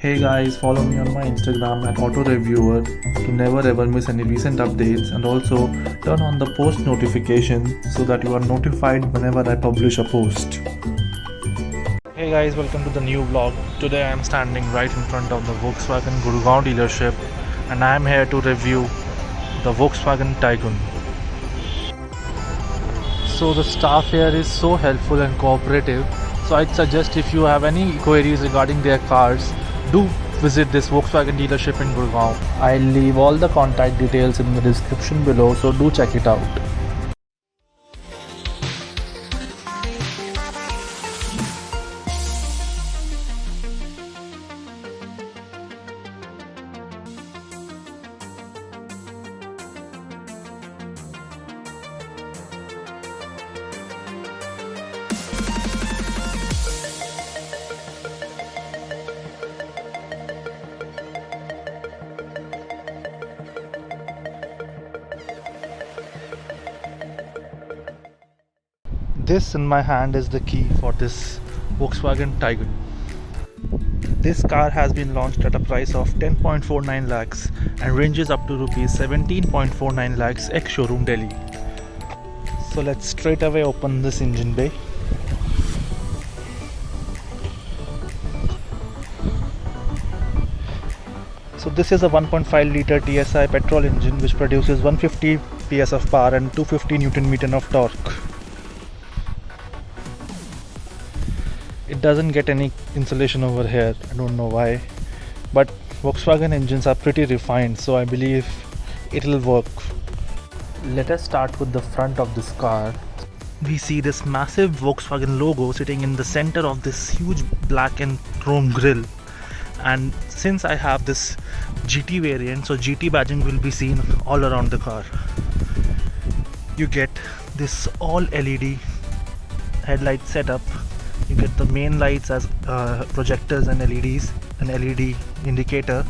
Hey guys, follow me on my Instagram at AutoReviewer to never ever miss any recent updates, and also turn on the post notification so that you are notified whenever I publish a post. Hey guys, welcome to the new vlog. Today I am standing right in front of the Volkswagen Gurugram dealership and I am here to review the Volkswagen Taigun. So the staff here is so helpful and cooperative. So I'd suggest if you have any queries regarding their cars, do visit this Volkswagen dealership in Gurugram. I'll leave all the contact details in the description below, so do check it out. This in my hand is the key for this Volkswagen Taigun. This car has been launched at a price of 10.49 lakhs and ranges up to rupees 17.49 lakhs ex-showroom Delhi. So let's straight away open this engine bay. So this is a 1.5 litre TSI petrol engine which produces 150 PS of power and 250 Newton meter of torque. It doesn't get any insulation over here, I don't know why, but Volkswagen engines are pretty refined, so I believe it'll work. Let us start with the front of this car. We see this massive Volkswagen logo sitting in the center of this huge black and chrome grille, and since I have this GT variant, so GT badging will be seen all around the car. You get this all LED headlight setup. You get the main lights as projectors and LEDs, an LED indicator.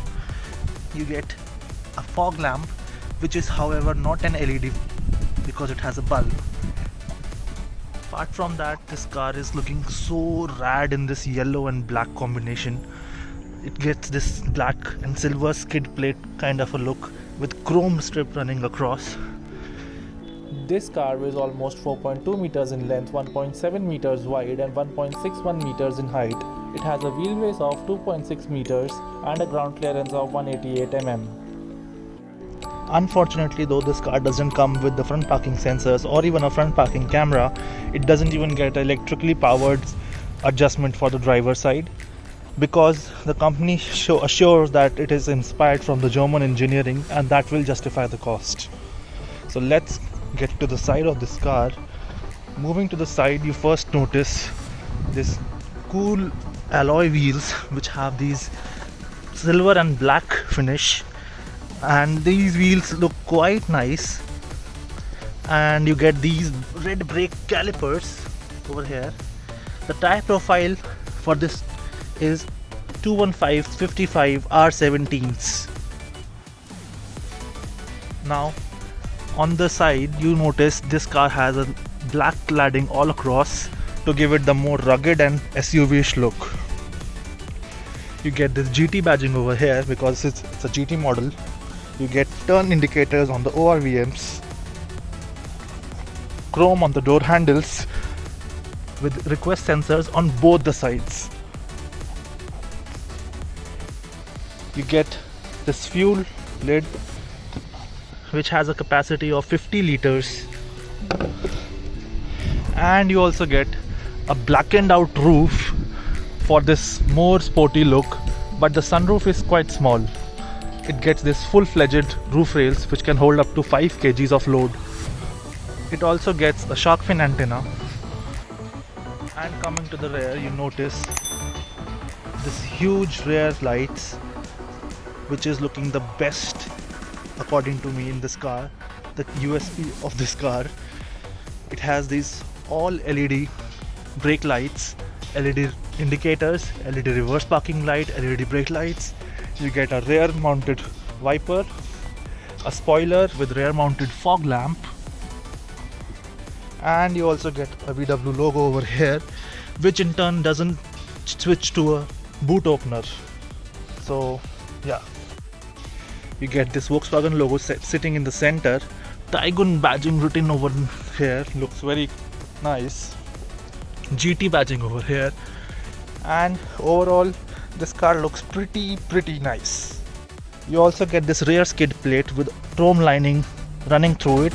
You get a fog lamp, which is however not an LED because it has a bulb. Apart from that, this car is looking so rad in this yellow and black combination. It gets this black and silver skid plate kind of a look with chrome strip running across. This car is almost 4.2 meters in length, 1.7 meters wide and 1.61 meters in height. It has a wheelbase of 2.6 meters and a ground clearance of 188 mm. Unfortunately though, this car doesn't come with the front parking sensors or even a front parking camera. It doesn't even get electrically powered adjustment for the driver's side, because the company assures that it is inspired from the German engineering and that will justify the cost. So let's get to the side of this car. Moving to the side, you first notice this cool alloy wheels which have these silver and black finish, and these wheels look quite nice. And you get these red brake calipers over here. The tire profile for this is 215/55 R17s. Now on the side, you notice this car has a black cladding all across to give it the more rugged and SUV-ish look. You get this GT badging over here because it's a GT model. You get turn indicators on the ORVMs, chrome on the door handles with request sensors on both the sides. You get this fuel lid which has a capacity of 50 liters, and you also get a blackened out roof for this more sporty look, but the sunroof is quite small. It gets this full-fledged roof rails which can hold up to 5 kgs of load. It also gets a shark fin antenna. And coming to the rear, you notice this huge rear lights which is looking the best according to me in this car. The USP of this car, it has these all LED brake lights, LED indicators, LED reverse parking light, LED brake lights. You get a rear mounted wiper, a spoiler with rear mounted fog lamp, and you also get a VW logo over here, which in turn doesn't switch to a boot opener. So yeah, you get this Volkswagen logo sitting in the center. Taigun badging written over here, looks very nice. GT badging over here, and overall this car looks pretty nice. You also get this rear skid plate with chrome lining running through it,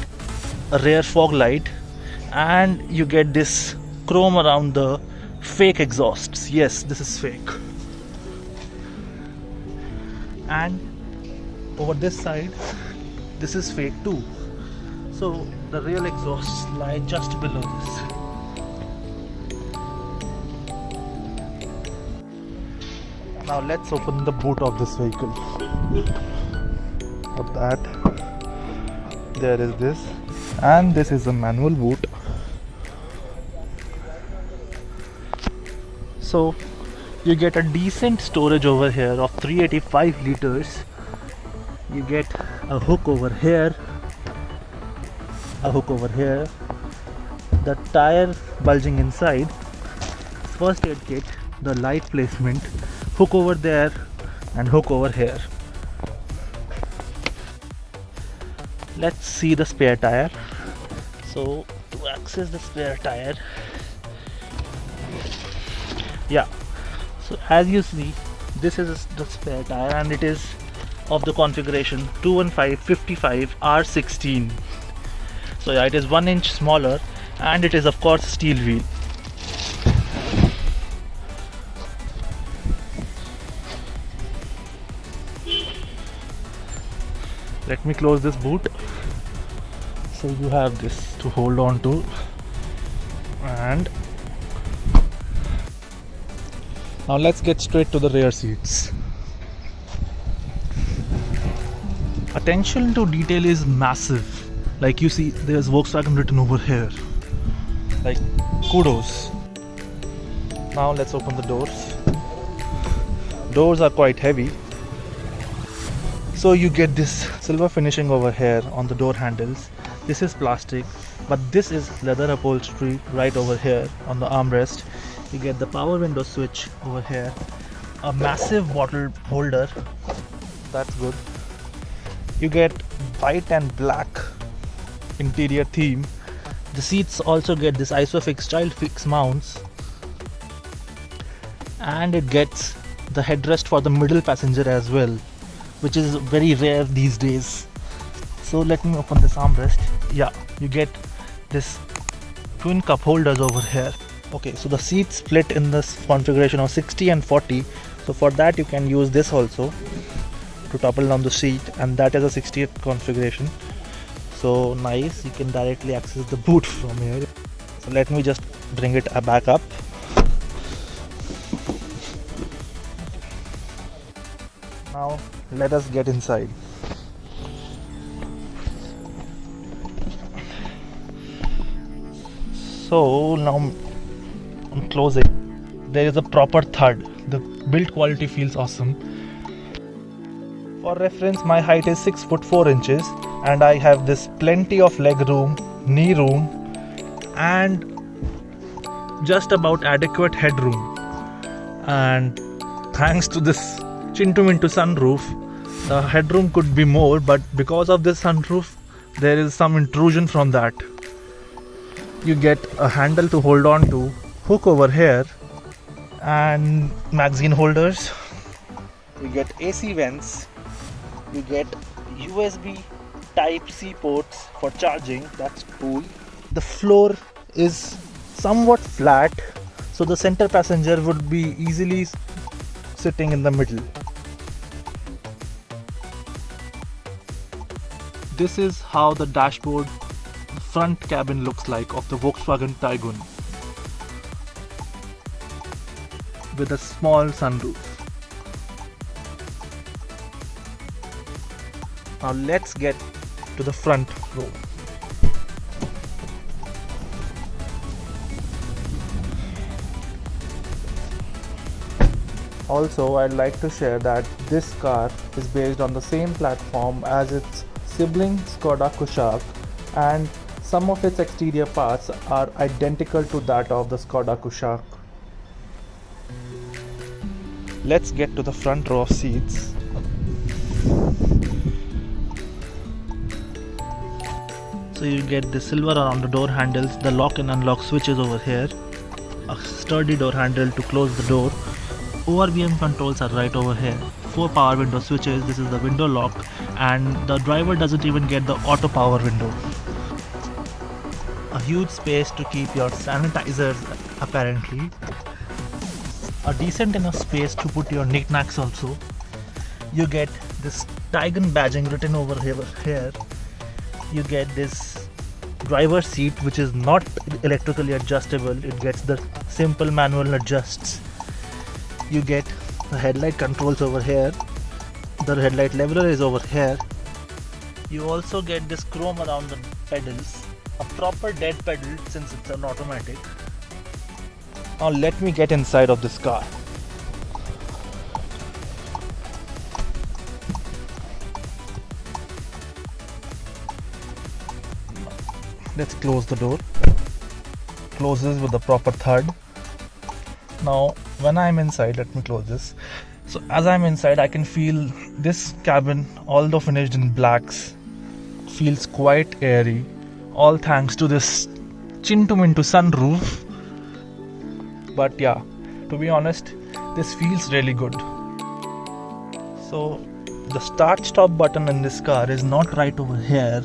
a rear fog light, and you get this chrome around the fake exhausts. Yes, this is fake. And over this side, this is fake too. So the real exhausts lie just below this. Now let's open the boot of this vehicle. For that, there is this, and this is a manual boot. So you get a decent storage over here of 385 liters. You get a hook over here, a hook over here, the tire bulging inside, first aid kit, the light placement, hook over there and hook over here. Let's see the spare tire. So to access the spare tire, yeah, so as you see, this is the spare tire and it is of the configuration 215/55 R16. So yeah, it is 1 inch smaller and it is of course steel wheel. Let me close this boot. So you have this to hold on to, and now let's get straight to the rear seats. Attention to detail is massive. Like you see, there's Volkswagen written over here. Like, kudos. Now let's open the doors. Doors are quite heavy. So you get this silver finishing over here on the door handles. This is plastic, but this is leather upholstery right over here on the armrest. You get the power window switch over here, a massive bottle holder, that's good. You get white and black interior theme. The seats also get this Isofix child fix mounts, and it gets the headrest for the middle passenger as well, which is very rare these days. So let me open this armrest. Yeah, you get this twin cup holders over here. Okay, so the seats split in this configuration of 60 and 40. So for that you can use this also to topple down the seat, and that is a 60th configuration. So nice, you can directly access the boot from here. So let me just bring it back up. Now let us get inside. So now I'm closing. There is a proper thud. The build quality feels awesome. For reference, my height is 6 foot 4 inches and I have this plenty of leg room, knee room, and just about adequate headroom. And thanks to this Chintu Mintu sunroof, the headroom could be more, but because of this sunroof, there is some intrusion from that. You get a handle to hold on to, hook over here, and magazine holders. You get AC vents. You get USB Type-C ports for charging. That's cool. The floor is somewhat flat, so the center passenger would be easily sitting in the middle. This is how the dashboard, the front cabin looks like of the Volkswagen Taigun, with a small sunroof. Now let's get to the front row. Also, I'd like to share that this car is based on the same platform as its sibling Skoda Kushaq, and some of its exterior parts are identical to that of the Skoda Kushaq. Let's get to the front row of seats. So you get the silver around the door handles, the lock and unlock switches over here, a sturdy door handle to close the door. ORVM controls are right over here. 4 power window switches, this is the window lock, and the driver doesn't even get the auto power window. A huge space to keep your sanitizers apparently. A decent enough space to put your knickknacks also. You get this Taigun badging written over here. You get this driver seat which is not electrically adjustable. It gets the simple manual adjusts. You get the headlight controls over here. The headlight leveler is over here. You also get this chrome around the pedals. A proper dead pedal since it's an automatic. Now let me get inside of this car. Let's close the door. Closes with the proper thud. Now when I'm inside, let me close this. So as I'm inside, I can feel this cabin, although finished in blacks, feels quite airy. All thanks to this Chintu-Mintu sunroof. But yeah, to be honest, this feels really good. So the start stop button in this car is not right over here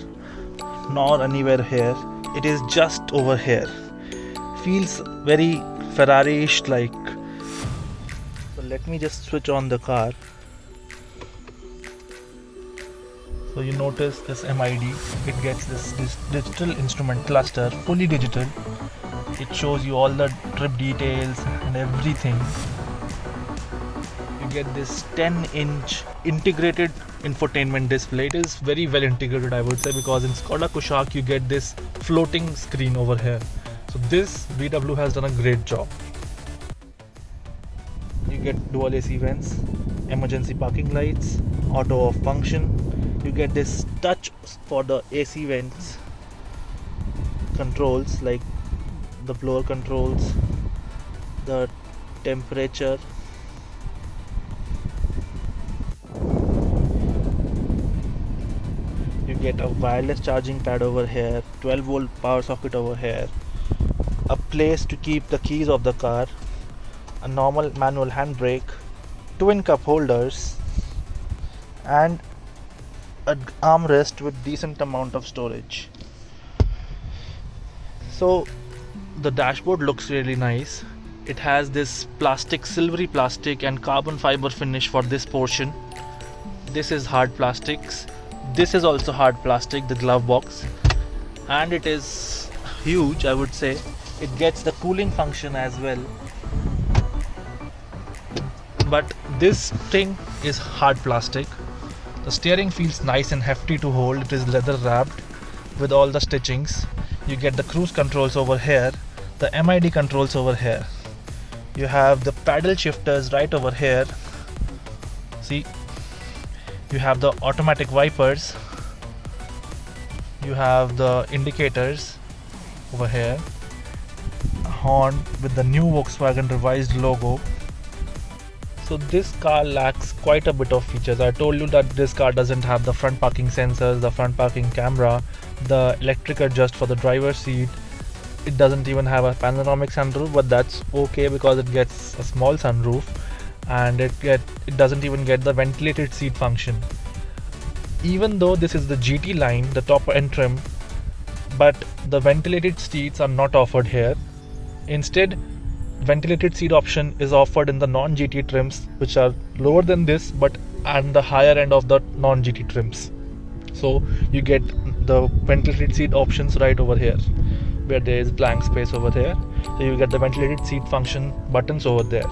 nor anywhere here. It is just over here. Feels very Ferrari-ish like. So let me just switch on the car. So you notice this MID, it gets this digital instrument cluster, fully digital. It shows you all the trip details and everything. You get this 10-inch integrated infotainment display. It is very well integrated, I would say, because in Skoda Kushaq you get this floating screen over here. So this VW has done a great job. You get dual AC vents, emergency parking lights, auto off function. You get this touch for the AC vents controls, like the blower controls, the temperature. You get a wireless charging pad over here, 12-volt power socket over here, a place to keep the keys of the car, a normal manual handbrake, twin cup holders, and an armrest with decent amount of storage. So the dashboard looks really nice. It has this plastic, silvery plastic and carbon fiber finish for this portion. This is hard plastics. This is also hard plastic, the glove box, and it is huge, I would say. It gets the cooling function as well. But this thing is hard plastic. The steering feels nice and hefty to hold. It is leather wrapped with all the stitchings. You get the cruise controls over here, the MID controls over here. You have the paddle shifters right over here. See, you have the automatic wipers. You have the indicators over here. A horn with the new Volkswagen revised logo. So this car lacks quite a bit of features. I told you that this car doesn't have the front parking sensors, the front parking camera, the electric adjust for the driver's seat. It doesn't even have a panoramic sunroof, but that's okay because it gets a small sunroof, and it doesn't even get the ventilated seat function. Even though this is the GT line, the top end trim, but the ventilated seats are not offered here. Instead, ventilated seat option is offered in the non-GT trims, which are lower than this but and the higher end of the non-GT trims. So you get the ventilated seat options right over here, where there is blank space over there. So you get the ventilated seat function buttons over there.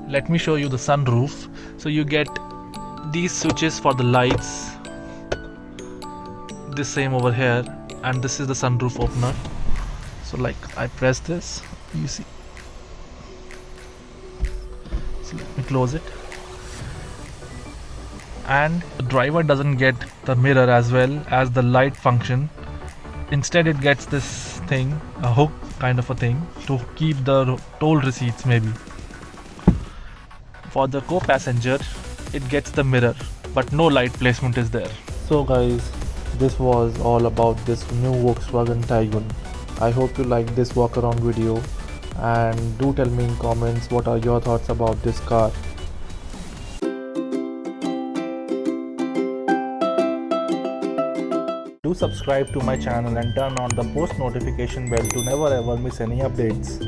Let me show you the sunroof. So you get these switches for the lights, this same over here, and this is the sunroof opener. So like I press this, you see. So let me close it. And the driver doesn't get the mirror as well as the light function. Instead it gets this thing, a hook kind of a thing, to keep the toll receipts maybe. For the co-passenger, it gets the mirror, but no light placement is there. So guys, this was all about this new Volkswagen Taigun. I hope you liked this walk around video, and do tell me in comments what are your thoughts about this car. Do subscribe to my channel and turn on the post notification bell to never ever miss any updates.